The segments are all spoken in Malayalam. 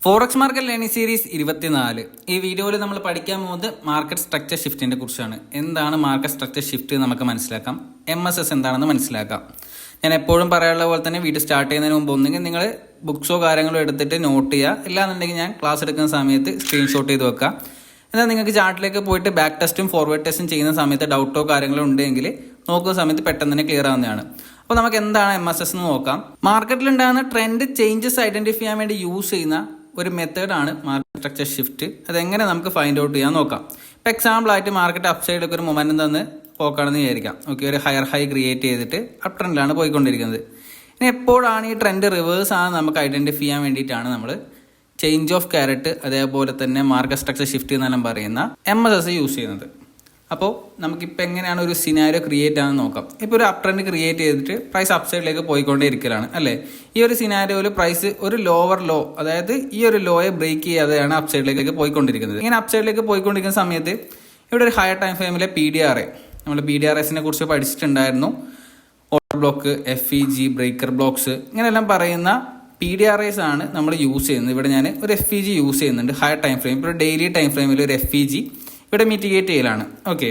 Forex market learning series 24. ഈ വീഡിയോയിൽ നമ്മൾ പഠിക്കാൻ പോകുന്നത് മാർക്കറ്റ് സ്ട്രക്ചർ ഷിഫ്റ്റിനെ കുറിച്ചാണ്. എന്താണ് മാർക്കറ്റ് സ്ട്രക്ചർ ഷിഫ്റ്റ് നമുക്ക് മനസ്സിലാക്കാം. MSS എന്താണെന്ന് മനസ്സിലാക്കാം. ഞാൻ എപ്പോഴും പറയാനുള്ള പോലെ തന്നെ വീഡിയോ സ്റ്റാർട്ട് ചെയ്യുന്നതിന് മുമ്പ് ഒന്നെങ്കിൽ നിങ്ങൾ ബുക്സോ കാര്യങ്ങളോ എടുത്തിട്ട് നോട്ട് ചെയ്യുക, ഇല്ലാന്നുണ്ടെങ്കിൽ ഞാൻ ക്ലാസ് എടുക്കുന്ന സമയത്ത് സ്ക്രീൻഷോട്ട് ചെയ്ത് വെക്കുക. എന്നാൽ നിങ്ങൾക്ക് ചാർട്ടിലേക്ക് പോയിട്ട് ബാക്ക് ടെസ്റ്റും ഫോർവേഡ് ടെസ്റ്റും ചെയ്യുന്ന സമയത്ത് ഡൗട്ടോ കാര്യങ്ങളോ ഉണ്ടെങ്കിൽ നോക്കുന്ന സമയത്ത് പെട്ടെന്ന് തന്നെ ക്ലിയർ ആവുന്നതാണ്. അപ്പോൾ നമുക്ക് എന്താണ് MSS എന്ന് നോക്കാം. മാർക്കറ്റിൽ ഉണ്ടാകുന്ന ട്രെൻഡ് ചേഞ്ചസ് ഐഡന്റിഫൈ ചെയ്യാൻ വേണ്ടി യൂസ് ചെയ്യുന്ന ഒരു മെത്തേഡാണ് മാർക്കറ്റ് സ്ട്രക്ചർ ഷിഫ്റ്റ്. അതെങ്ങനെ നമുക്ക് ഫൈൻഡ് ഔട്ട് ചെയ്യാൻ നോക്കാം. ഇപ്പോൾ എക്സാമ്പിൾ ആയിട്ട് മാർക്കറ്റ് അപ് സൈഡിലേക്ക് ഒരു മൊമെന്റം തന്ന് പോക്കാണെന്ന് വിചാരിക്കാം. ഓക്കെ, ഒരു ഹയർ ഹൈ ക്രിയേറ്റ് ചെയ്തിട്ട് അപ് ട്രെൻഡിലാണ് പോയിക്കൊണ്ടിരിക്കുന്നത്. ഇനി എപ്പോഴാണ് ഈ ട്രെൻഡ് റിവേഴ്സ് ആണ് നമുക്ക് ഐഡന്റിഫൈ ചെയ്യാൻ വേണ്ടിയിട്ടാണ് നമ്മൾ ചേഞ്ച് ഓഫ് ക്യാരറ്റ് അതേപോലെ തന്നെ മാർക്കറ്റ് സ്ട്രക്ചർ ഷിഫ്റ്റ് എന്നെല്ലാം പറയുന്ന MSS യൂസ് ചെയ്യുന്നത്. അപ്പോൾ നമുക്കിപ്പോൾ എങ്ങനെയാണ് ഒരു സിനാരിയോ ക്രിയേറ്റ് ആണെന്ന് നോക്കാം. ഇപ്പോൾ ഒരു അപ് ട്രെൻഡ് ക്രിയേറ്റ് ചെയ്തിട്ട് പ്രൈസ് അപ് സൈഡിലേക്ക് പോയിക്കൊണ്ടേ ഇരിക്കലാണ് അല്ലേ. ഈ ഒരു സിനാരിയോയിൽ പ്രൈസ് ഒരു ലോവർ ലോ, അതായത് ഈ ഒരു ലോയെ ബ്രേക്ക് ചെയ്യാതെയാണ് അപ് സൈഡിലേക്ക് പോയിക്കൊണ്ടിരിക്കുന്നത്. ഇങ്ങനെ അപ് സൈഡിലേക്ക് പോയിക്കൊണ്ടിരിക്കുന്ന സമയത്ത് ഇവിടെ ഒരു ഹയർ ടൈം ഫ്രെയിമിലെ PDRA, നമ്മൾ PDRSനെ കുറിച്ച് പഠിച്ചിട്ടുണ്ടായിരുന്നു. Order block, FEG, breaker blocks, ഇങ്ങനെയെല്ലാം പറയുന്ന PDRAs ആണ് നമ്മൾ യൂസ് ചെയ്യുന്നത്. ഇവിടെ ഞാൻ ഒരു FEG യൂസ് ചെയ്യുന്നുണ്ട്. ഹയർ ടൈം ഫ്രെയിം, ഇപ്പോൾ ഡെയിലി ടൈം ഫ്രെയിമിൽ ഒരു FEG ഇവിടെ മിറ്റിഗേറ്റ് ചെയ്യലാണ്. ഓക്കെ,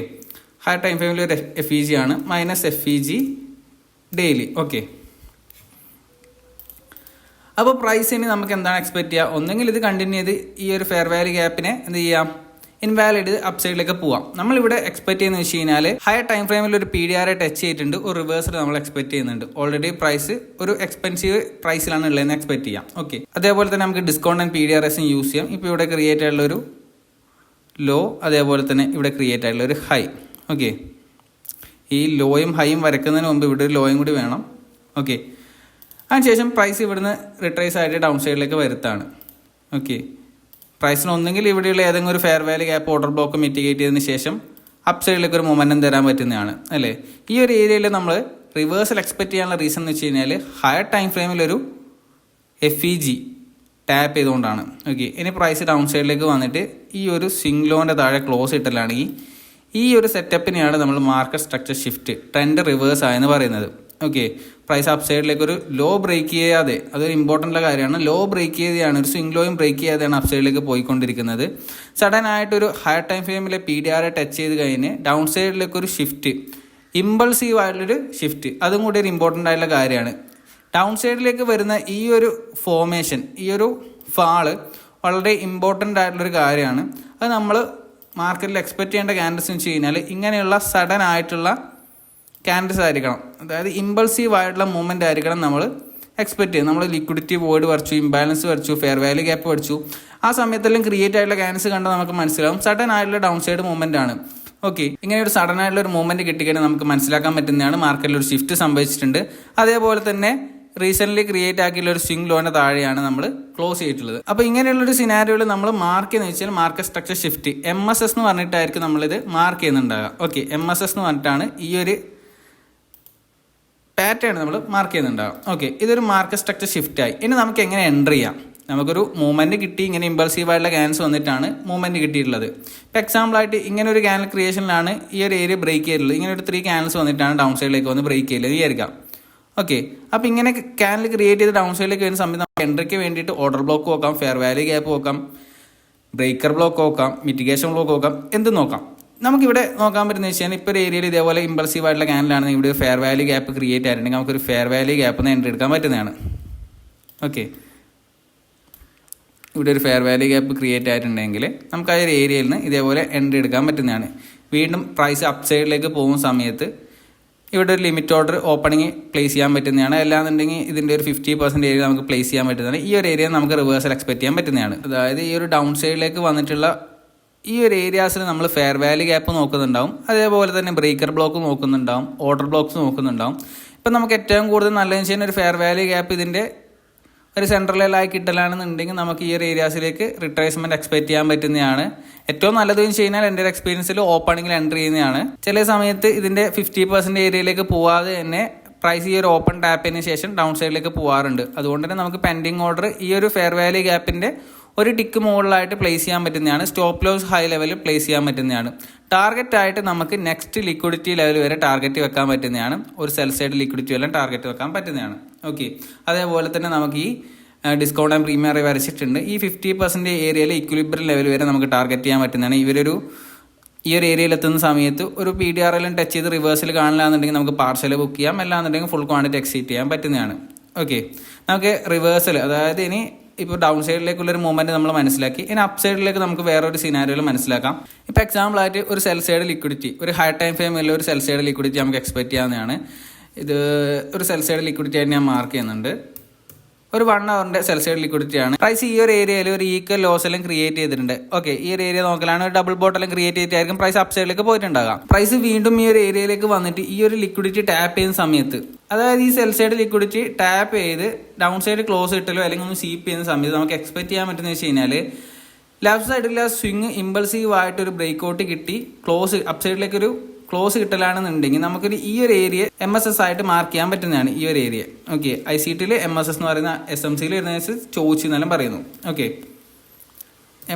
ഹയർ ടൈം ഫ്രെയിമിൽ ഒരു FEG ആണ്, -FEG ഡെയിലി. ഓക്കെ, അപ്പോൾ പ്രൈസിന് നമുക്ക് എന്താണ് എക്സ്പെക്ട് ചെയ്യുക? ഒന്നെങ്കിൽ ഇത് കണ്ടിന്യൂ ചെയ്ത് ഈ ഒരു ഫെയർ വാല്യൂ ഗ്യാപ്പിനെ എന്ത് ചെയ്യാം, ഇൻവാലിഡ് അപ് സൈഡിലേക്ക് പോവാം. നമ്മളിവിടെ എക്സ്പെക്ട് ചെയ്യുന്നത് വെച്ച് കഴിഞ്ഞാൽ ഹയർ ടൈം ഫ്രെയിമിൽ ഒരു PDRA ടച്ച് ചെയ്തിട്ടുണ്ട്, ഒരു റിവേഴ്സൽ നമ്മൾ എക്സ്പെക്ട് ചെയ്യുന്നുണ്ട്. ഓൾറെഡി പ്രൈസ് ഒരു എക്സ്പെൻസീവ് പ്രൈസിലാണ് ഉള്ളതെന്ന് എക്സ്പെക്ട് ചെയ്യാം. ഓക്കെ, അതേപോലെ തന്നെ നമുക്ക് ഡിസ്കൗണ്ട് ആൻഡ് PDRSും യൂസ് ചെയ്യാം. ഇപ്പോൾ ഇവിടെ ക്രിയേറ്റ് ആയിട്ടുള്ള ഒരു ലോ, അതേപോലെ തന്നെ ഇവിടെ ക്രിയേറ്റ് ആയിട്ടുള്ള ഒരു ഹൈ. ഓക്കെ, ഈ ലോയും ഹൈയും വരയ്ക്കുന്നതിന് മുമ്പ് ഇവിടെ ഒരു ലോയും കൂടി വേണം. ഓക്കെ, അതിനുശേഷം പ്രൈസ് ഇവിടുന്ന് റിട്രേസ് ആയിട്ട് ഡൗൺ സൈഡിലേക്ക് വരുത്താണ്. ഓക്കെ, പ്രൈസിന് ഒന്നെങ്കിൽ ഇവിടെയുള്ള ഏതെങ്കിലും ഒരു fair value gap order block mitigate ചെയ്തതിന് ശേഷം അപ്പ് സൈഡിലേക്ക് ഒരു മൊമെന്റം തരാൻ പറ്റുന്നതാണ് അല്ലേ. ഈ ഒരു ഏരിയയിൽ നമ്മൾ റിവേഴ്സൽ എക്സ്പെക്ട് ചെയ്യാനുള്ള റീസൺ എന്ന് വെച്ച് കഴിഞ്ഞാൽ ഹയർ ടൈം ഫ്രെയിമിലൊരു FEG ടാപ്പ് ചെയ്തുകൊണ്ടാണ്. ഓക്കെ, ഇനി പ്രൈസ് ഡൗൺ സൈഡിലേക്ക് വന്നിട്ട് ഈ ഒരു സ്വിംഗ് ലോൻ്റെ താഴെ ക്ലോസ് ഇട്ടലാണെങ്കിൽ ഈ ഒരു സെറ്റപ്പിനെയാണ് നമ്മൾ market structure shift, trend reverse ആയെന്ന് പറയുന്നത്. ഓക്കെ, പ്രൈസ് അപ്പ് സൈഡിലേക്ക് ഒരു ലോ ബ്രേക്ക് ചെയ്യാതെ, അതൊരു ഇമ്പോർട്ടൻ്റ് കാര്യമാണ്, ലോ ബ്രേക്ക് ചെയ്തെയാണ്, ഒരു സ്വിംഗ് ലോയും ബ്രേക്ക് ചെയ്യാതെയാണ് അപ്പ് സൈഡിലേക്ക് പോയിക്കൊണ്ടിരിക്കുന്നത്. സഡൻ ആയിട്ടൊരു ഹയർ ടൈം ഫ്രെയിമിലെ PDRA ടച്ച് ചെയ്ത് കഴിഞ്ഞ് ഡൗൺ സൈഡിലേക്ക് ഒരു ഷിഫ്റ്റ്, ഇമ്പൾസീവ് ആയിട്ടുള്ളൊരു ഷിഫ്റ്റ്, അതും കൂടി ഒരു ഇമ്പോർട്ടൻ്റ് ആയിട്ടുള്ള കാര്യമാണ്. ഡൗൺ സൈഡിലേക്ക് വരുന്ന ഈ ഒരു ഫോർമേഷൻ, ഈ ഒരു ഫാള് വളരെ ഇമ്പോർട്ടൻ്റ് ആയിട്ടുള്ളൊരു കാര്യമാണ്. അത് നമ്മൾ മാർക്കറ്റിൽ എക്സ്പെക്ട് ചെയ്യേണ്ട ക്യാൻഡിൽസ് എന്ന് വെച്ച് കഴിഞ്ഞാൽ ഇങ്ങനെയുള്ള സഡൻ ആയിട്ടുള്ള ക്യാൻഡിൽസ് ആയിരിക്കണം, അതായത് ഇമ്പൾസീവ് ആയിട്ടുള്ള മൂവ്മെൻ്റ് ആയിരിക്കണം നമ്മൾ എക്സ്പെക്ട് ചെയ്യുന്നത്. നമ്മൾ ലിക്വിഡിറ്റി വോയിഡ് വരച്ചു, ഇംബാലൻസ് വരച്ചു, ഫെയർ വാല്യൂ ഗ്യാപ്പ് വരച്ചു, ആ സമയത്തെല്ലാം ക്രിയേറ്റ് ആയിട്ടുള്ള ക്യാൻഡിൽസ് കണ്ടാൽ നമുക്ക് മനസ്സിലാവും സഡൻ ആയിട്ടുള്ള ഡൗൺ സൈഡ് മൂവ്മെൻ്റ് ആണ്. ഓക്കെ, ഇങ്ങനെ ഒരു സഡൻ ആയിട്ടുള്ള ഒരു മൂവ്മെൻറ്റ് കിട്ടിക്കഴിഞ്ഞാൽ നമുക്ക് മനസ്സിലാക്കാൻ പറ്റുന്നതാണ് മാർക്കറ്റിൽ ഒരു ഷിഫ്റ്റ് സംഭവിച്ചിട്ടുണ്ട്. അതേപോലെ തന്നെ റീസെൻ്റ്ലി ക്രിയേറ്റ് ആക്കിയുള്ള ഒരു സ്വിംഗ് ലോൻ്റെ താഴെയാണ് നമ്മൾ ക്ലോസ് ചെയ്തിട്ടുള്ളത്. അപ്പോൾ ഇങ്ങനെയുള്ളൊരു സിനാരിയോയിൽ നമ്മൾ മാർക്ക് ചെയ്യുന്നത് വെച്ചാൽ മാർക്കറ്റ് സ്ട്രക്ചർ ഷിഫ്റ്റ് MSS എന്ന് പറഞ്ഞിട്ടായിരിക്കും നമ്മളിത് മാർക്ക് ചെയ്യുന്നുണ്ടാകുക. ഓക്കെ, MSS എന്ന് പറഞ്ഞിട്ടാണ് ഈ ഒരു പാറ്റേൺ നമ്മൾ മാർക്ക് ചെയ്യുന്നുണ്ടാകും. ഓക്കെ, ഇതൊരു മാർക്കറ്റ് സ്ട്രക്ചർ ഷിഫ്റ്റ് ആയി. ഇനി നമുക്ക് എങ്ങനെ എൻ്റർ ചെയ്യാം? നമുക്കൊരു മൂവ്മെൻറ്റ് കിട്ടി, ഇങ്ങനെ ഇമ്പൾസീവ് ആയിട്ടുള്ള ക്യാൻസ് വന്നിട്ടാണ് മൂവ്മെൻറ്റ് കിട്ടിയിട്ടുള്ളത്. ഇപ്പോൾ എക്സാമ്പിളായിട്ട് ഇങ്ങനെ ഒരു ക്യാനൽ ക്രിയേഷനിലാണ് ഈ ഒരു ഏരിയ ബ്രേക്ക് ചെയ്തിട്ടുള്ളത്. ഇങ്ങനെ ഒരു 3 ക്യാൻസ് വന്നിട്ടാണ് ഡൗൺ സൈഡിലേക്ക് വന്ന് ബ്രേക്ക് ചെയ്തത് വിചാരിക്കാം. ഓക്കെ, അപ്പോൾ ഇങ്ങനെ ക്യാനൽ ക്രിയേറ്റ് ചെയ്ത് ഡൗൺ സൈഡിലേക്ക് വരുന്ന സമയത്ത് നമുക്ക് എൻട്രിക്ക് വേണ്ടിയിട്ട് ഓർഡർ ബ്ലോക്ക് നോക്കാം, ഫെയർ വാല്യൂ ഗ്യാപ്പ് നോക്കാം, ബ്രേക്കർ ബ്ലോക്ക് നോക്കാം, മിറ്റിഗേഷൻ ബ്ലോക്ക് നോക്കാം, എന്ത് നോക്കാം. നമുക്കിവിടെ നോക്കാൻ പറ്റുന്ന വെച്ചാൽ ഇപ്പോൾ ഒരു ഏരിയയിൽ ഇതേപോലെ ഇമ്പൾസീവ് ആയിട്ടുള്ള ക്യാനലാണെങ്കിൽ ഇവിടെ ഫെയർ വാല്യൂ ഗ്യാപ്പ് ക്രിയേറ്റ് ആയിട്ടുണ്ടെങ്കിൽ നമുക്കൊരു ഫെയർ വാല്യൂ ഗ്യാപ്പ് എൻട്രി എടുക്കാൻ പറ്റുന്നതാണ്. ഓക്കെ, ഇവിടെ ഒരു ഫെയർ വാല്യൂ ഗ്യാപ്പ് ക്രിയേറ്റ് ആയിട്ടുണ്ടെങ്കിൽ നമുക്ക് ആ ഒരു ഏരിയയിൽ നിന്ന് ഇതേപോലെ എൻട്രി എടുക്കാൻ പറ്റുന്നതാണ്. വീണ്ടും പ്രൈസ് അപ്പ് സൈഡിലേക്ക് പോകുന്ന സമയത്ത് ഇവിടെ ഒരു ലിമിറ്റ് ഓർഡർ ഓപ്പണിങ് പ്ലേസ് ചെയ്യാൻ പറ്റുന്നതാണ്. അല്ലാന്നുണ്ടെങ്കിൽ ഇതിൻ്റെ ഒരു 50% ഏരിയ നമുക്ക് പ്ലേസ് ചെയ്യാൻ പറ്റുന്നതാണ്. ഈ ഒരു ഏരിയ നമുക്ക് റിവേഴ്സൽ എക്സ്പെക്ട് ചെയ്യാൻ പറ്റുന്നതാണ്. അതായത് ഈ ഒരു ഡൗൺ സൈഡിലേക്ക് വന്നിട്ടുള്ള ഈ ഒരു ഏരിയാസിൽ നമ്മൾ ഫെയർ വാല്യൂ ഗ്യാപ്പ് നോക്കുന്നുണ്ടാവും, അതേപോലെ തന്നെ ബ്രേക്കർ ബ്ലോക്ക് നോക്കുന്നുണ്ടാവും, ഓർഡർ ബ്ലോക്ക്സ് നോക്കുന്നുണ്ടാവും. ഇപ്പം നമുക്ക് ഏറ്റവും കൂടുതൽ നല്ലതെന്ന് വെച്ച് കഴിഞ്ഞാൽ ഒരു ഫെയർ വാല്യൂ ഗ്യാപ്പ് ഇതിൻ്റെ ഒരു സെൻട്രലായി കിട്ടലാണെന്നുണ്ടെങ്കിൽ നമുക്ക് ഈ ഒരു ഏരിയാസിലേക്ക് റിട്രേസ്മെൻറ്റ് എക്സ്പെക്ട് ചെയ്യാൻ പറ്റുന്നതാണ്. ഏറ്റവും നല്ലതെന്ന് വെച്ച് കഴിഞ്ഞാൽ എൻ്റെ ഒരു എക്സ്പീരിയൻസിൽ ഓപ്പണിങ്ങിൽ എൻ്റർ ചെയ്യുന്നതാണ്. ചില സമയത്ത് ഇതിൻ്റെ 50% ഏരിയയിലേക്ക് പോവാതെ തന്നെ പ്രൈസ് ഈ ഒരു ഓപ്പൺ ടാപ്പിന് ശേഷം ഡൗൺ സൈഡിലേക്ക് പോകാറുണ്ട്. അതുകൊണ്ട് തന്നെ നമുക്ക് പെൻഡിങ് ഓർഡർ ഈ ഒരു ഫെയർ വാല്യൂ ഗ്യാപ്പിൻ്റെ ഒരു ടിക്ക് മുകളിലായിട്ട് പ്ലേസ് ചെയ്യാൻ പറ്റുന്നതാണ്. സ്റ്റോപ്പ് ലോസ് ഹൈ ലെവലിൽ പ്ലേസ് ചെയ്യാൻ പറ്റുന്നതാണ്. ടാർഗറ്റ് ആയിട്ട് നമുക്ക് നെക്സ്റ്റ് ലിക്വിഡിറ്റി ലെവൽ വരെ ടാർഗറ്റ് വെക്കാൻ പറ്റുന്നതാണ്. ഒരു സെൽ സൈഡ് ലിക്വിഡിറ്റി എല്ലാം ടാർഗറ്റ് വെക്കാൻ പറ്റുന്നതാണ്. ഓക്കെ, അതേപോലെ തന്നെ നമുക്ക് ഈ ഡിസ്കൗണ്ട് ആൻഡ് പ്രീമിയം അറേ വരച്ചിട്ടുണ്ട്. ഈ 50% ഏരിയയിൽ ഇക്വിലിബ്രിയം ലെവൽ വരെ നമുക്ക് ടാർഗറ്റ് ചെയ്യാൻ പറ്റുന്നതാണ്. ഈ ഒരു ഏരിയയിൽ എത്തുന്ന സമയത്ത് ഒരു PDRL ടച്ച് ചെയ്ത് റിവേഴ്സിൽ കാണില്ലാന്നുണ്ടെങ്കിൽ നമുക്ക് പാർസൽ ബുക്ക് ചെയ്യാം, അല്ലാന്നുണ്ടെങ്കിൽ ഫുൾ ക്വാണ്ടിറ്റി എക്സീറ്റ് ചെയ്യാൻ പറ്റുന്നതാണ്. ഓക്കെ, നമുക്ക് റിവേഴ്സൽ, അതായത് ഇനി ഇപ്പോൾ ഡൗൺ സൈഡിലേക്കുള്ളൊരു മൂവ്മെൻറ്റ് നമ്മൾ മനസ്സിലാക്കി. ഇനി അപ്പ് സൈഡിലേക്ക് നമുക്ക് വേറൊരു സിനാരിയോയിൽ മനസ്സിലാക്കാം. ഇപ്പോൾ എക്സാമ്പിളായിട്ട് ഒരു സെൽ സൈഡ് ലിക്വിഡിറ്റി, ഒരു ഹൈ ടൈം ഫ്രെയിമിൽ ഒരു സെൽ സൈഡ് ലിക്വിഡിറ്റി നമുക്ക് എക്സ്പെക്ട് ചെയ്യാവുന്നതാണ്. ഇത് ഒരു സെൽ സൈഡ് ലിക്വിഡിറ്റി ആയിട്ട് ഞാൻ മാർക്ക് ചെയ്യുന്നുണ്ട്. ഒരു 1 hourന്റെ സെൽ സൈഡ് ലിക്വിഡിറ്റി ആണ്. പ്രൈസ് ഈ ഒരു ഏരിയയിൽ ഒരു ഈക്വൽ ലോസ് എല്ലാം ക്രിയേറ്റ് ചെയ്തിട്ടുണ്ട്. ഓക്കെ, ഈ ഒരു ഏരിയ നോക്കലാണ് ഒരു ഡബിൾ ബോട്ട് എല്ലാം ക്രിയേറ്റ് ചെയ്തിട്ടായിരിക്കും പ്രൈസ് അപ്പ് സൈഡിലേക്ക് പോയിട്ടുണ്ടാകാം. പ്രൈസ് വീണ്ടും ഈ ഒരു ഏരിയയിലേക്ക് വന്നിട്ട് ഈ ഒരു ലിക്വിഡിറ്റി ടാപ്പ് ചെയ്യുന്ന സമയത്ത്, അതായത് ഈ സെൽ സൈഡ് ലിക്വിഡിറ്റി ടാപ്പ് ചെയ്ത് ഡൗൺ സൈഡ് ക്ലോസ് കിട്ടലോ അല്ലെങ്കിൽ ഒന്ന് സ്വീപ്പ് ചെയ്യുന്ന സമയത്ത് നമുക്ക് എക്സ്പെക്ട് ചെയ്യാൻ പറ്റുന്ന വെച്ച് കഴിഞ്ഞാൽ ലെഫ്റ്റ് സൈഡിലെ സ്വിങ് ഇമ്പൾസീവ് ആയിട്ട് ഒരു ബ്രേക്ക് ഔട്ട് കിട്ടി ക്ലോസ് അപ്പ് സൈഡിലേക്ക് ഒരു ക്ലോസ് കിട്ടലാണെന്നുണ്ടെങ്കിൽ നമുക്കൊരു ഈ ഒരു ഏരിയ MSS ആയിട്ട് മാർക്ക് ചെയ്യാൻ പറ്റുന്നതാണ്. ഈ ഒരു ഏരിയ ഓക്കെ, ICTയിൽ MSS എന്ന് പറയുന്ന SMCയിൽ വരുന്നതനുസരിച്ച് ചോദിച്ചു എന്നെല്ലാം പറയുന്നു. ഓക്കെ,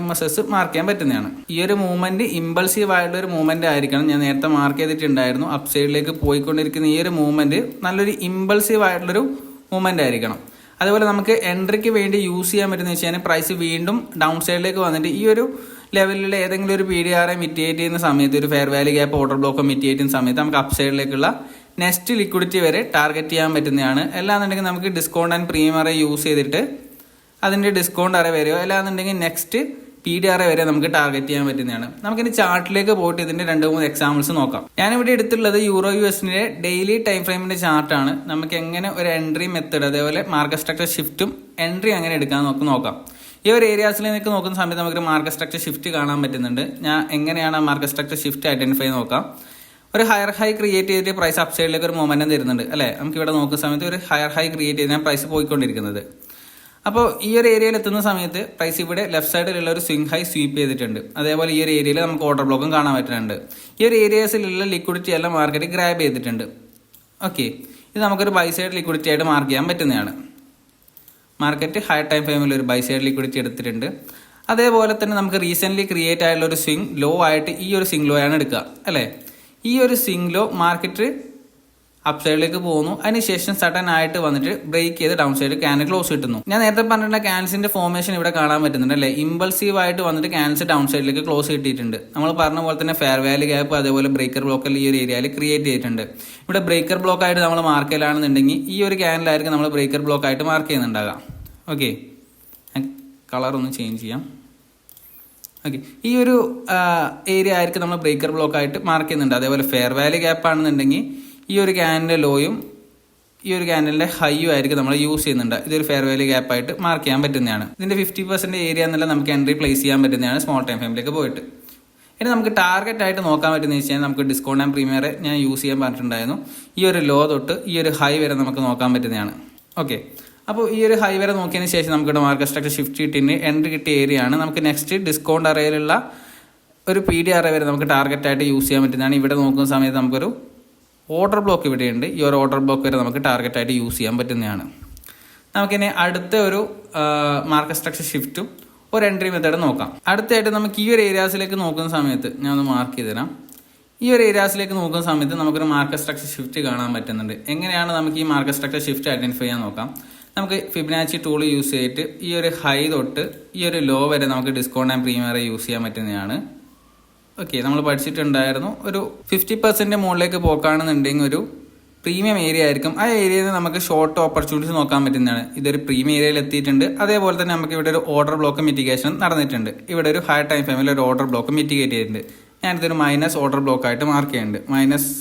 MSS മാർക്ക് ചെയ്യാൻ പറ്റുന്നതാണ്. ഈ ഒരു മൂവ്മെന്റ് ഇമ്പൾസീവ് ആയിട്ടുള്ള ഒരു മൂവ്മെന്റ് ആയിരിക്കണം. ഞാൻ നേരത്തെ മാർക്ക് ചെയ്തിട്ടുണ്ടായിരുന്നു. അപ്പ് സൈഡിലേക്ക് പോയിക്കൊണ്ടിരിക്കുന്ന ഈ ഒരു മൂവ്മെന്റ് നല്ലൊരു ഇമ്പൾസീവ് ആയിട്ടുള്ളൊരു മൂവ്മെന്റ് ആയിരിക്കണം. അതുപോലെ നമുക്ക് എൻട്രിക്ക് വേണ്ടി യൂസ് ചെയ്യാൻ പറ്റുന്ന വെച്ചാൽ പ്രൈസ് വീണ്ടും ഡൗൺ സൈഡിലേക്ക് വന്നിട്ട് ഈ ഒരു ലെവലിൽ ഏതെങ്കിലും ഒരു PDRA മിറ്റിഗേറ്റ് ചെയ്യുന്ന സമയത്ത്, ഒരു fair value gap order block mitigate ചെയ്യുന്ന സമയത്ത് നമുക്ക് അപ്പ് സൈഡിലേക്കുള്ള നെക്സ്റ്റ് ലിക്വിഡിറ്റി വരെ ടാർഗറ്റ് ചെയ്യാൻ പറ്റുന്നതാണ്. അല്ലാന്നുണ്ടെങ്കിൽ നമുക്ക് discount and premium array use ചെയ്തിട്ട് അതിൻ്റെ ഡിസ്കൗണ്ട് അറേ വരെയോ അല്ലാന്നുണ്ടെങ്കിൽ നെക്സ്റ്റ് PDRA വരെ നമുക്ക് ടാർഗറ്റ് ചെയ്യാൻ പറ്റുന്നതാണ്. നമുക്കിനി ചാർട്ടിലേക്ക് പോയിട്ട് ഇതിന്റെ 2-3 എക്സാമ്പിൾസ് നോക്കാം. ഞാനിവിടെ എടുത്തുള്ളത് EUR/USD ഡെയിലി ടൈം ഫ്രെയിമിന്റെ ചാർട്ടാണ്. നമുക്ക് എങ്ങനെ ഒരു എൻട്രി മെത്തേഡ്, അതേപോലെ മാർക്കറ്റ് സ്ട്രക്ചർ ഷിഫ്റ്റും എൻട്രി എങ്ങനെ എടുക്കാൻ നോക്കാം. ഈ ഒരു ഏരിയാസിലേക്ക് നോക്കുന്ന സമയത്ത് നമുക്കൊരു മാർക്കറ്റ് സ്ട്രക്ചർ ഷിഫ്റ്റ് കാണാൻ പറ്റുന്നുണ്ട്. ഞാൻ എങ്ങനെയാണ് മാർക്കറ്റ് സ്ട്രക്ചർ ഷിഫ്റ്റ് ഐഡന്റിഫൈ നോക്കാം. ഒരു ഹയർ ഹൈ ക്രിയേറ്റ് ചെയ്തിട്ട് പ്രൈസ് അപ്പ് സൈഡിലേക്ക് ഒരു മൊമെന്റം തരുന്നുണ്ട് അല്ലേ. നമുക്ക് ഇവിടെ നോക്കുന്ന സമയത്ത് ഒരു ഹയർ ഹൈ ക്രിയേറ്റ് ചെയ്താൽ പ്രൈസ് പോയിക്കൊണ്ടിരിക്കുന്നത്. അപ്പോൾ ഈ ഒരു ഏരിയയിൽ എത്തുന്ന സമയത്ത് പ്രൈസ് ഇവിടെ ലെഫ്റ്റ് സൈഡിലുള്ള ഒരു സ്വിംഗ് ഹൈ സ്വീപ്പ് ചെയ്തിട്ടുണ്ട്. അതേപോലെ ഈ ഒരു ഏരിയയിൽ നമുക്ക് ഓർഡർ ബ്ലോക്കും കാണാൻ പറ്റുന്നുണ്ട്. ഈ ഒരു ഏരിയാസിലുള്ള ലിക്വിഡിറ്റി എല്ലാം മാർക്കറ്റ് ഗ്രാബ് ചെയ്തിട്ടുണ്ട്. ഓക്കെ, ഇത് നമുക്കൊരു ബൈ സൈഡ് ലിക്വിഡിറ്റി ആയിട്ട് മാർക്ക് ചെയ്യാൻ പറ്റുന്നതാണ്. മാർക്കറ്റ് ഹൈ ടൈം ഫ്രെയിമിൽ ഒരു ബൈ സൈഡ് ലിക്വിഡിറ്റി എടുത്തിട്ടുണ്ട്. അതേപോലെ തന്നെ നമുക്ക് റീസെന്റ് ക്രിയേറ്റ് ആയിട്ടുള്ള ഒരു സ്വിംഗ് ലോ ആയിട്ട് ഈ ഒരു സ്വിംഗ് ലോ ആണ് എടുക്കുക അല്ലേ. ഈ ഒരു സ്വിംഗ് ലോ മാർക്കറ്റ് അപ്പ് സൈഡിലേക്ക് പോകുന്നു. അതിനുശേഷം സഡൻ ആയിട്ട് വന്നിട്ട് ബ്രേക്ക് ചെയ്ത് ഡൗൺ സൈഡ് ക്യാൻഡിൽ ക്ലോസ് കിട്ടുന്നു. ഞാൻ നേരത്തെ പറഞ്ഞിട്ടുള്ള ക്യാൻസിന്റെ ഫോർമേഷൻ ഇവിടെ കാണാൻ പറ്റുന്നുണ്ട് അല്ലേ. ഇമ്പൾസീവ് ആയിട്ട് വന്നിട്ട് ക്യാൻസ് ഡൗൺ സൈഡിലേക്ക് ക്ലോസ് കിട്ടിയിട്ടുണ്ട്. നമ്മൾ പറഞ്ഞ പോലെ തന്നെ ഫെയർ വാല്യൂ ഗ്യാപ്പ് അതേപോലെ ബ്രേക്കർ ബ്ലോക്ക് ഈ ഒരു ഏരിയയിൽ ക്രിയേറ്റ് ചെയ്തിട്ടുണ്ട്. ഇവിടെ ബ്രേക്കർ ബ്ലോക്ക് ആയിട്ട് നമ്മൾ മാർക്ക് ചെയ്യലാണെന്നുണ്ടെങ്കിൽ ഈ ഒരു ക്യാൻഡിലായിരിക്കും നമ്മൾ ബ്രേക്കർ ബ്ലോക്ക് ആയിട്ട് മാർക്ക് ചെയ്യുന്നുണ്ടാകാം. ഓക്കെ, കളർ ഒന്ന് ചേഞ്ച് ചെയ്യാം. ഓക്കെ, ഈ ഒരു ഏരിയ ആയിരിക്കും നമ്മൾ ബ്രേക്കർ ബ്ലോക്ക് ആയിട്ട് മാർക്ക് ചെയ്യുന്നുണ്ട്. അതേപോലെ ഫെയർ വാല്യൂ ഗ്യാപ്പ് ആണെന്നുണ്ടെങ്കിൽ ഈ ഒരു ക്യാൻഡിന്റെ ലോയും ഈ ഒരു ക്യാൻഡിലിന്റെ ഹൈയും ആയിരിക്കും നമ്മൾ യൂസ് ചെയ്യുന്നുണ്ട്. ഇതൊരു ഫെയർ വാല്യൂ ഗ്യാപ്പ് ആയിട്ട് മാർക്ക് ചെയ്യാൻ പറ്റുന്നതാണ്. ഇതിന്റെ 50% ഏരിയ എന്നുള്ള നമുക്ക് എൻട്രി പ്ലേസ് ചെയ്യാൻ പറ്റുന്നതാണ് സ്മോൾ ടൈം ഫ്രെയിമിലേക്ക് പോയിട്ട്. ഇനി നമുക്ക് ടാർഗറ്റ് ആയിട്ട് നോക്കാൻ പറ്റുന്ന വെച്ചാൽ നമുക്ക് ഡിസ്കൗണ്ട് ആൻഡ് പ്രീമിയർ ഞാൻ യൂസ് ചെയ്യാൻ പറഞ്ഞിട്ടുണ്ടായിരുന്നു. ഈ ഒരു ലോ തൊട്ട് ഈ ഒരു ഹൈ വരെ നമുക്ക് നോക്കാൻ പറ്റുന്നതാണ്. ഓക്കെ, അപ്പോൾ ഈ ഒരു ഹൈ വരെ നോക്കിയതിന് ശേഷം നമുക്കിവിടെ മാർക്കറ്റ് സ്ട്രക്ചർ ഷിഫ്റ്റ് കിട്ടിന് എൻട്രി കിട്ടിയ ഏരിയ ആണ്. നമുക്ക് നെക്സ്റ്റ് ഡിസ്കൗണ്ട് അറയിലുള്ള ഒരു PDRA വരെ നമുക്ക് ടാർഗറ്റ് ആയിട്ട് യൂസ് ചെയ്യാൻ പറ്റുന്നതാണ്. ഇവിടെ നോക്കുന്ന സമയത്ത് നമുക്കൊരു ഓർഡർ ബ്ലോക്ക് ഇവിടെയുണ്ട്. ഈ ഒരു ഓർഡർ ബ്ലോക്ക് വരെ നമുക്ക് ടാർഗറ്റ് ആയിട്ട് യൂസ് ചെയ്യാൻ പറ്റുന്നതാണ്. നമുക്കിനി അടുത്ത ഒരു മാർക്കറ്റ് സ്ട്രക്ചർ ഷിഫ്റ്റും ഒരു എൻട്രി മെത്തേഡ് നോക്കാം. അടുത്തായിട്ട് നമുക്ക് ഈ ഒരു ഏരിയാസിലേക്ക് നോക്കുന്ന സമയത്ത് ഞാൻ ഒന്ന് മാർക്ക് ചെയ്ത് തരാം. ഈ ഒരു ഏരിയാസിലേക്ക് നോക്കുന്ന സമയത്ത് നമുക്കൊരു മാർക്കറ്റ് സ്ട്രക്ചർ ഷിഫ്റ്റ് കാണാൻ പറ്റുന്നുണ്ട്. എങ്ങനെയാണ് നമുക്ക് ഈ മാർക്കറ്റ് സ്ട്രക്ചർ ഷിഫ്റ്റ് ഐഡന്റിഫൈ ചെയ്യാൻ നോക്കാം. നമുക്ക് ഫിബൊനാച്ചി ടൂൾ യൂസ് ചെയ്തിട്ട് ഈ ഒരു ഹൈ തൊട്ട് ഈ ഒരു ലോ വരെ നമുക്ക് ഡിസ്കൗണ്ട് ആൻഡ് പ്രീമിയർ യൂസ് ചെയ്യാൻ പറ്റുന്നതാണ്. ഓക്കെ, നമ്മൾ പഠിച്ചിട്ടുണ്ടായിരുന്നു ഒരു 50% മുകളിലേക്ക് പോക്കാണെന്നുണ്ടെങ്കിൽ ഒരു പ്രീമിയം ഏരിയ ആയിരിക്കും. ആ ഏരിയയിൽ നിന്ന് നമുക്ക് ഷോർട്ട് ഓപ്പർച്യൂണിറ്റീസ് നോക്കാൻ പറ്റുന്നതാണ്. ഇതൊരു പ്രീമിയം ഏരിയയിൽ എത്തിയിട്ടുണ്ട്. അതേപോലെ തന്നെ നമുക്ക് ഇവിടെ ഒരു ഓർഡർ ബ്ലോക്ക് മിറ്റിഗേഷൻ നടന്നിട്ടുണ്ട്. ഇവിടെ ഒരു ഹൈ ടൈം ഫ്രെയിമിൽ ഒരു ഓർഡർ ബ്ലോക്ക് മിറ്റിഗേറ്റ് ചെയ്തിട്ടുണ്ട്. ഞാനിതൊരു മൈനസ് ഓർഡർ ബ്ലോക്ക് ആയിട്ട് മാർക്ക് ചെയ്യുന്നുണ്ട്, മൈനസ്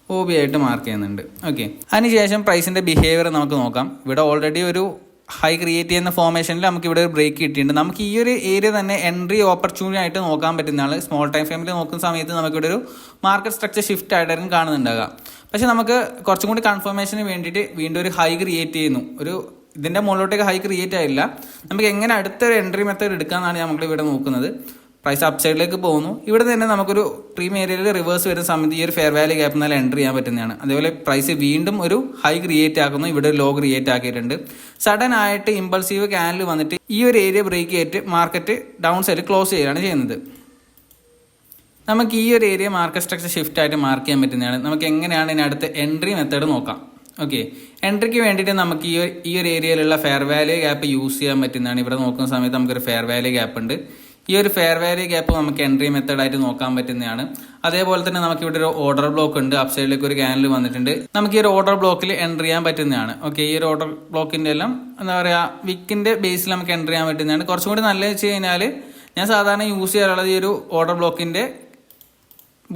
OB ആയിട്ട് മാർക്ക് ചെയ്യുന്നുണ്ട്. ഓക്കെ, അതിനുശേഷം പ്രൈസിന്റെ ബിഹേവിയർ നമുക്ക് നോക്കാം. ഇവിടെ ഓൾറെഡി ഒരു ഹൈ ക്രിയേറ്റ് ചെയ്യുന്ന ഫോർമേഷനിൽ നമുക്ക് ഇവിടെ ഒരു ബ്രേക്ക് കിട്ടിയിട്ടുണ്ട്. നമുക്ക് ഈ ഒരു ഏരിയ തന്നെ എൻട്രി ഓപ്പർച്യൂണിറ്റി ആയിട്ട് നോക്കാൻ പറ്റുന്നതാണ്. സ്മോൾ ടൈം ഫ്രെയിമിൽ നോക്കുന്ന സമയത്ത് നമുക്കിവിടെ ഒരു മാർക്കറ്റ് സ്ട്രക്ചർ ഷിഫ്റ്റ് ആയിട്ടായിരിക്കും കാണുന്നുണ്ടാകാം. പക്ഷെ നമുക്ക് കുറച്ചും കൂടി കൺഫർമേഷന് വേണ്ടിയിട്ട് വീണ്ടും ഒരു ഹൈ ക്രിയേറ്റ് ചെയ്യുന്നു. ഒരു ഇതിന്റെ മുകളിലോട്ടേക്ക് ഹൈ ക്രിയേറ്റ് ആയില്ല. നമുക്ക് എങ്ങനെ അടുത്തൊരു എൻട്രി മെത്തേഡ് എടുക്കാമെന്നാണ് നമ്മൾ ഇവിടെ നോക്കുന്നത്. പ്രൈസ് അപ്പ് സൈഡിലേക്ക് പോകുന്നു. ഇവിടെ തന്നെ നമുക്കൊരു പ്രീമിയം ഏരിയയിൽ റിവേഴ്സ് വരുന്ന സമയത്ത് ഈ ഒരു ഫെയർ വാല്യൂ ഗ്യാപ്പ് നല്ല എൻട്രി ചെയ്യാൻ പറ്റുന്നതാണ്. അതേപോലെ പ്രൈസ് വീണ്ടും ഒരു ഹൈ ക്രിയേറ്റ് ആക്കുന്നു. ഇവിടെ ഒരു ലോ ക്രിയേറ്റ് ആക്കിയിട്ടുണ്ട്. സഡൻ ആയിട്ട് ഇമ്പൾസീവ് ക്യാൻഡിൽ വന്നിട്ട് ഈ ഒരു ഏരിയ ബ്രേക്ക് ചെയ്തിട്ട് മാർക്കറ്റ് ഡൗൺ സൈഡ് ക്ലോസ് ചെയ്യുകയാണ് ചെയ്യുന്നത്. നമുക്ക് ഈ ഒരു ഏരിയ മാർക്കറ്റ് സ്ട്രക്ചർ ഷിഫ്റ്റ് ആയിട്ട് മാർക്ക് ചെയ്യാൻ പറ്റുന്നതാണ്. നമുക്ക് എങ്ങനെയാണ് ഇതിനടുത്ത് എൻട്രി മെത്തേഡ് നോക്കാം. ഓക്കെ, എൻട്രിക്ക് വേണ്ടിയിട്ട് നമുക്ക് ഈ ഒരു ഏരിയയിലുള്ള ഫെയർ വാല്യൂ ഗ്യാപ്പ് യൂസ് ചെയ്യാൻ പറ്റുന്നതാണ്. ഇവിടെ നോക്കുന്ന സമയത്ത് നമുക്കൊരു ഫെയർ വാല്യൂ ഗ്യാപ്പ് ഉണ്ട്. ഈ ഒരു ഫെയർ വാല്യൂ ഗ്യാപ്പ് നമുക്ക് എൻട്രി മെത്തേഡായിട്ട് നോക്കാൻ പറ്റുന്നതാണ്. അതേപോലെ തന്നെ നമുക്ക് ഇവിടെ ഒരു ഓർഡർ ബ്ലോക്ക് ഉണ്ട്, അപ്പ് സൈഡിലേക്ക് ഒരു ക്യാൻഡിൽ വന്നിട്ടുണ്ട്. നമുക്ക് ഈ ഒരു ഓർഡർ ബ്ലോക്കിൽ എൻട്രി ചെയ്യാൻ പറ്റുന്നതാണ്. ഓക്കെ, ഈ ഒരു ഓർഡർ ബ്ലോക്കിന്റെ എല്ലാം എന്താ പറയുക, വിക്കിന്റെ ബേസിൽ നമുക്ക് എൻട്രി ചെയ്യാൻ പറ്റുന്നതാണ്. കുറച്ചും കൂടി നല്ലത് വെച്ച് കഴിഞ്ഞാൽ ഞാൻ സാധാരണ യൂസ് ചെയ്യാറുള്ളത് ഈ ഒരു ഓർഡർ ബ്ലോക്കിന്റെ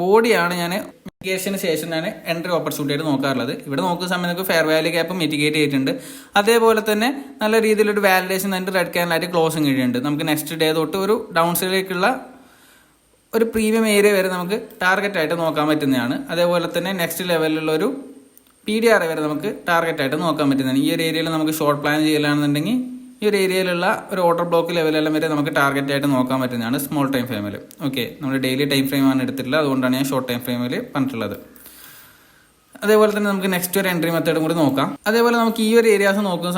ബോഡിയാണ് ഞാൻ മിറ്റിഗേഷന് ശേഷം ഞാൻ എൻട്രി ഓപ്പർച്യൂണിറ്റി ആയിട്ട് നോക്കാറുള്ളത്. ഇവിടെ നോക്കുന്ന സമയത്ത് നമുക്ക് ഫെയർ വാല്യൂ ഗ്യാപ്പ് മിറ്റിഗേറ്റ് ചെയ്തിട്ടുണ്ട്. അതേപോലെ തന്നെ നല്ല രീതിയിലൊരു വാലിഡേഷൻ അതിൻ്റെ റെഡ് ക്യാൻഡിലായിട്ട് ക്ലോസിങ് കഴിയുന്നുണ്ട്. നമുക്ക് നെക്സ്റ്റ് ഡേ തൊട്ട് ഒരു ഡൗൺ സൈഡിലേക്കുള്ള ഒരു പ്രീമിയം ഏരിയ വരെ നമുക്ക് ടാർഗറ്റ് ആയിട്ട് നോക്കാൻ പറ്റുന്നതാണ്. അതേപോലെ തന്നെ നെക്സ്റ്റ് ലെവലിലുള്ള ഒരു PDR വരെ നമുക്ക് ടാർഗറ്റ് ആയിട്ട് നോക്കാൻ പറ്റുന്നതാണ്. ഈ ഒരു ഏരിയയിൽ നമുക്ക് ഷോർട്ട് പ്ലാൻ ചെയ്യലാണെന്നുണ്ടെങ്കിൽ ഈ ഒരു ഏരിയയിലുള്ള ഒരു ഓർഡർ ബ്ലോക്ക് ലെവലെല്ലാം വരെ നമുക്ക് ടാർഗറ്റ് ആയിട്ട് നോക്കാൻ പറ്റുന്നതാണ് സ്മോൾ ടൈം ഫ്രെയിമിൽ. ഓക്കെ, നമ്മൾ ഡെയിലി ടൈം ഫ്രെയിമാണ് എടുത്തിട്ടുള്ളത്, അതുകൊണ്ടാണ് ഞാൻ ഷോർട്ട് ടൈം ഫ്രെയിമിൽ പറഞ്ഞിട്ടുള്ളത്. അതേപോലെ തന്നെ നമുക്ക് നെക്സ്റ്റ് ഒരു എൻട്രി മെത്തേഡും കൂടി നോക്കാം. അതേപോലെ നമുക്ക് ഈ ഒരു ഏരിയാസ് നോക്കുന്ന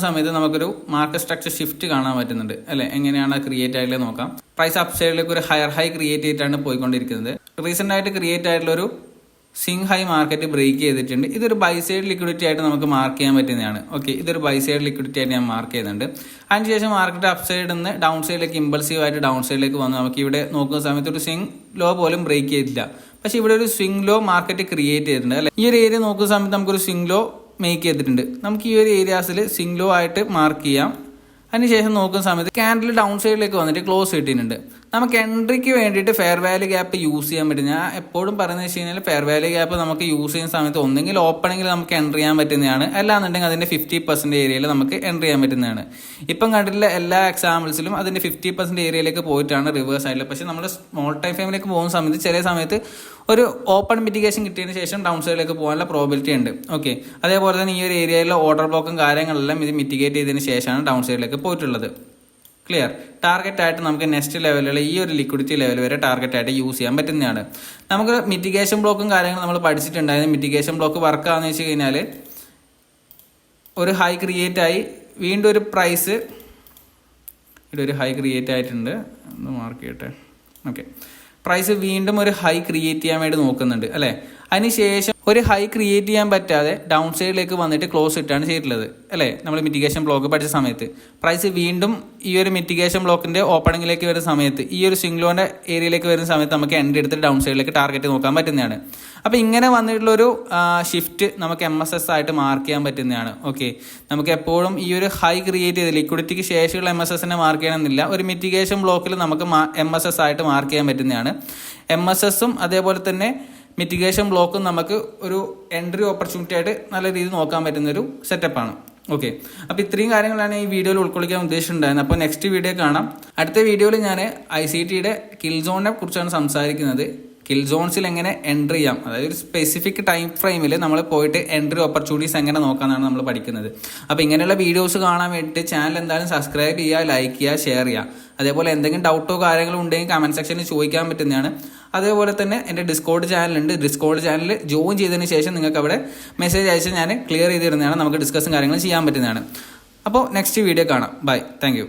സമയത്ത് നമുക്കൊരു മാർക്കറ്റ് സ്ട്രക്ചർ ഷിഫ്റ്റ് കാണാൻ പറ്റുന്നുണ്ട് അല്ലെ. എങ്ങനെയാണ് ക്രിയേറ്റ് ആയിട്ടുള്ളത് നോക്കാം. പ്രൈസ് അപ്പ് സൈഡിലേക്ക് ഒരു ഹയർ ഹൈ ക്രിയേറ്റ് ചെയ്തിട്ടാണ് പോയിക്കൊണ്ടിരിക്കുന്നത്. റീസെന്റ് ആയിട്ട് ക്രിയേറ്റ് ആയിട്ടുള്ള ഒരു സിങ് ഹൈ മാർക്കറ്റ് ബ്രേക്ക് ചെയ്തിട്ടുണ്ട്. ഇതൊരു ബൈ സൈഡ് ലിക്വിഡിറ്റി ആയിട്ട് നമുക്ക് മാർക്ക് ചെയ്യാൻ പറ്റുന്നതാണ്. ഓക്കെ, ഇതൊരു ബൈ സൈഡ് ലിക്വിഡിറ്റി ആയിട്ട് ഞാൻ മാർക്ക് ചെയ്യുന്നുണ്ട്. അതിനുശേഷം മാർക്കറ്റ് അപ്പ് സൈഡിൽ നിന്ന് ഡൗൺ സൈഡിലേക്ക് ഇമ്പൾസീവ് ആയിട്ട് ഡൗൺ സൈഡിലേക്ക് വന്നു. നമുക്ക് ഇവിടെ നോക്കുന്ന സമയത്ത് ഒരു സ്വിംഗ് ലോ പോലും ബ്രേക്ക് ചെയ്തില്ല. പക്ഷെ ഇവിടെ ഒരു സ്വിംഗ് ലോ മാർക്കറ്റ് ക്രിയേറ്റ് ചെയ്തിട്ടുണ്ട് അല്ലെ. ഈ ഒരു ഏരിയ നോക്കുന്ന സമയത്ത് നമുക്കൊരു സ്വിംഗ് ലോ മേക്ക് ചെയ്തിട്ടുണ്ട്. നമുക്ക് ഈ ഒരു ഏരിയാസിൽ സ്വിംഗ് ലോ ആയിട്ട് മാർക്ക് ചെയ്യാം. അതിനുശേഷം നോക്കുന്ന സമയത്ത് ക്യാൻഡിൽ ഡൗൺ സൈഡിലേക്ക് വന്നിട്ട് ക്ലോസ് കിട്ടിയിട്ടുണ്ട്. നമുക്ക് എൻട്രിക്ക് വേണ്ടിയിട്ട് ഫെയർ വാല്യൂ ഗ്യാപ്പ് യൂസ് ചെയ്യാൻ പറ്റും. ഞാൻ എപ്പോഴും പറയുന്നത് വെച്ച് കഴിഞ്ഞാൽ ഫെയർ വാല്യൂ ഗ്യാപ്പ് നമുക്ക് യൂസ് ചെയ്യുന്ന സമയത്ത് ഒന്നെങ്കിൽ ഓപ്പണിംഗിൽ നമുക്ക് എൻട്രി ചെയ്യാൻ പറ്റുന്നതാണ്, അല്ലാന്നുണ്ടെങ്കിൽ അതിന്റെ 50% ഏരിയയിൽ നമുക്ക് എൻട്രി ചെയ്യാൻ പറ്റുന്നതാണ്. ഇപ്പം കണ്ടിട്ടുള്ള എല്ലാ എക്സാമ്പിൾസിലും അതിന്റെ 50% ഏരിയയിലേക്ക് പോയിട്ടാണ് റിവേഴ്സ് ആയിട്ടുള്ളത്. പക്ഷെ നമ്മൾ സ്മോൾ ടൈം ഫ്രെയിമിലേക്ക് പോകുന്ന സമയത്ത് ചില സമയത്ത് ഒരു ഓപ്പൺ മിറ്റിഗേഷൻ കിട്ടിയതിന് ശേഷം ഡൗൺ സൈഡിലേക്ക് പോകാനുള്ള പ്രോബിലിറ്റി ഉണ്ട്. ഓക്കെ, അതേപോലെ തന്നെ ഈ ഒരു ഏരിയയിലെ ഓർഡർ ബ്ലോക്കും കാര്യങ്ങളെല്ലാം ഇത് മിറ്റിഗേറ്റ് ചെയ്തതിന് ശേഷമാണ് ഡൗൺ സൈഡിലേക്ക് പോയിട്ടുള്ളത്. ക്ലിയർ. ടാർഗറ്റ് ആയിട്ട് നമുക്ക് നെക്സ്റ്റ് ലെവലിൽ ഈ ഒരു ലിക്വിഡിറ്റി ലെവൽ വരെ ടാർഗറ്റ് ആയിട്ട് യൂസ് ചെയ്യാൻ പറ്റുന്നതാണ്. നമുക്ക് മിറ്റിഗേഷൻ ബ്ലോക്കും കാര്യങ്ങളും നമ്മൾ പഠിച്ചിട്ടുണ്ടായിരുന്നു. മിറ്റിഗേഷൻ ബ്ലോക്ക് വർക്ക് ആണെന്ന് വെച്ച് കഴിഞ്ഞാൽ ഒരു ഹൈ ക്രിയേറ്റ് ആയി വീണ്ടും ഒരു പ്രൈസ് ഇവിടെ ഒരു ഹൈ ക്രിയേറ്റ് ആയിട്ടുണ്ട്, ഒന്ന് മാർക്ക് ചെയ്യട്ടെ. ഓക്കെ, പ്രൈസ് വീണ്ടും ഒരു ഹൈ ക്രിയേറ്റ് ചെയ്യാൻ വേണ്ടി നോക്കുന്നുണ്ട് അല്ലെ. അതിനുശേഷം ഒരു ഹൈ ക്രിയേറ്റ് ചെയ്യാൻ പറ്റാതെ ഡൗൺ സൈഡിലേക്ക് വന്നിട്ട് ക്ലോസ് ഇട്ടാണ് ചെയ്തിട്ടുള്ളത് അല്ലേ. നമ്മൾ മിറ്റിഗേഷൻ ബ്ലോക്ക് പഠിച്ച സമയത്ത് പ്രൈസ് വീണ്ടും ഈ ഒരു മിറ്റിഗേഷൻ ബ്ലോക്കിന്റെ ഓപ്പണിംഗിലേക്ക് വരുന്ന സമയത്ത് ഈ ഒരു സിംഗ്ലോന്റെ ഏരിയയിലേക്ക് വരുന്ന സമയത്ത് നമുക്ക് എൻട്രി എടുത്തിട്ട് ഡൗൺ സൈഡിലേക്ക് ടാർഗറ്റ് നോക്കാൻ പറ്റുന്നതാണ്. അപ്പോൾ ഇങ്ങനെ വന്നിട്ടുള്ള ഒരു ഷിഫ്റ്റ് നമുക്ക് MSS ആയിട്ട് മാർക്ക് ചെയ്യാൻ പറ്റുന്നതാണ്. ഓക്കെ, നമുക്ക് എപ്പോഴും ഈ ഒരു ഹൈ ക്രിയേറ്റ് ചെയ്ത് ലിക്വിഡിറ്റിക്ക് ശേഷമുള്ള MSSനെ മാർക്ക് ചെയ്യണമെന്നില്ല. ഒരു മിറ്റിഗേഷൻ ബ്ലോക്കിൽ നമുക്ക് MSS ആയിട്ട് മാർക്ക് ചെയ്യാൻ പറ്റുന്നതാണ്. MSSഉം അതേപോലെ തന്നെ മിറ്റിഗേഷൻ ബ്ലോക്കും നമുക്ക് ഒരു എൻട്രി ഓപ്പർച്യൂണിറ്റി ആയിട്ട് നല്ല രീതിയിൽ നോക്കാൻ പറ്റുന്ന ഒരു സെറ്റപ്പാണ്. ഓക്കെ, അപ്പോൾ ഇത്രയും കാര്യങ്ങളാണ് ഈ വീഡിയോയിൽ ഉൾക്കൊള്ളിക്കാൻ ഉദ്ദേശിച്ചിട്ടുണ്ടായിരുന്നത്. അപ്പോൾ നെക്സ്റ്റ് വീഡിയോ കാണാം. അടുത്ത വീഡിയോയിൽ ഞാൻ ICTയുടെ കിൽ സോണിനെ കുറിച്ചാണ് സംസാരിക്കുന്നത്. കിൽ സോൺസിൽ എങ്ങനെ എൻട്രി ചെയ്യാം, അതായത് ഒരു സ്പെസിഫിക് ടൈം ഫ്രെയിമിൽ നമ്മൾ പോയിട്ട് എൻട്രി ഓപ്പർച്യൂണിറ്റീസ് എങ്ങനെ നോക്കാമെന്നാണ് നമ്മൾ പഠിക്കുന്നത്. അപ്പോൾ ഇങ്ങനെയുള്ള വീഡിയോസ് കാണാൻ വേണ്ടിയിട്ട് ചാനൽ എന്തായാലും സബ്സ്ക്രൈബ് ചെയ്യുക, ലൈക്ക് ചെയ്യുക, ഷെയർ ചെയ്യുക. അതേപോലെ എന്തെങ്കിലും ഡൗട്ടോ കാര്യങ്ങളോ ഉണ്ടെങ്കിൽ കമൻറ്റ് സെക്ഷനിൽ ചോദിക്കാൻ പറ്റുന്നതാണ്. അതേപോലെ തന്നെ എൻ്റെ ഡിസ്കോഡ് ചാനലുണ്ട്. ഡിസ്കോഡ് ചാനൽ ജോയിൻ ചെയ്തതിന് ശേഷം നിങ്ങൾക്ക് അവിടെ മെസ്സേജ് അയച്ച് ഞാൻ ക്ലിയർ ചെയ്ത് തരുന്നതാണ്. നമുക്ക് ഡിസ്കസും കാര്യങ്ങളും ചെയ്യാൻ പറ്റുന്നതാണ്. അപ്പോൾ നെക്സ്റ്റ് വീഡിയോ കാണാം. Bye, thank U.